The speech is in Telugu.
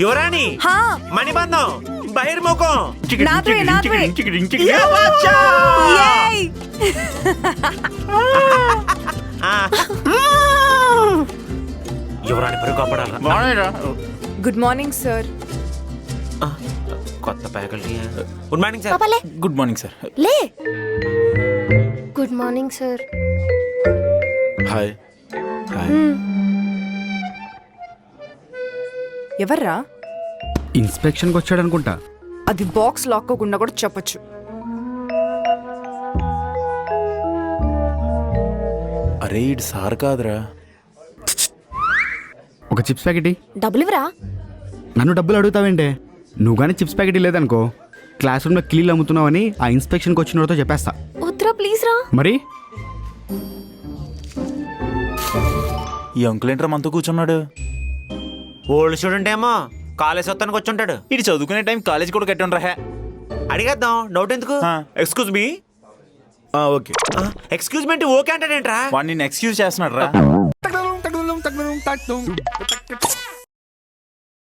యువరాణి మణిబంధం బహిర్ముఖం యువరాణి పరుగు కాపాడాలా? Good morning sir. కొత్త faculty. Good morning sir. Good morning sir. లే. Good morning sir. Hi. Hi. ఎవర్రా? ఇన్స్పెక్షన్కి వచ్చాడు అనుకుంటా. అది బాక్స్ లాక్కోకుండా కూడా చెప్పొచ్చు. అరే ఇటు సార్ కాదురా. ఒక చిప్స్ ప్యాకెట్. డబ్బులు ఇవ్వరా? నన్ను డబ్బులు అడుగుతావేంటే? నువ్వు కానీ చిప్స్ ప్యాకెట్ లేదనుకో క్లాస్ రూమ్లో కిలీలు అమ్ముతున్నావని ఆ ఇన్స్పెక్షన్కి వచ్చిన వాళ్ళతో చెప్పేస్తా. వద్దురా ప్లీజ్ రా. మరి ఈ అంకుల్ ఏంట్రా మనతో కూర్చున్నాడు? ఓల్డ్ స్టూడెంట్ ఏమో కాలేజ్ వస్తానికి వచ్చి ఉంటాడు. ఇటు చదువుకునే టైం కాలేజ్ కూడా కట్టి ఉండరా. అడిగేద్దాం, డౌట్ ఎందుకు? Excuse me. Okay. Excuse me అంటే ఓకే అంటాడేంట్రా? వాడిని ఎక్స్క్యూజ్ చేస్తున్నాడు రా.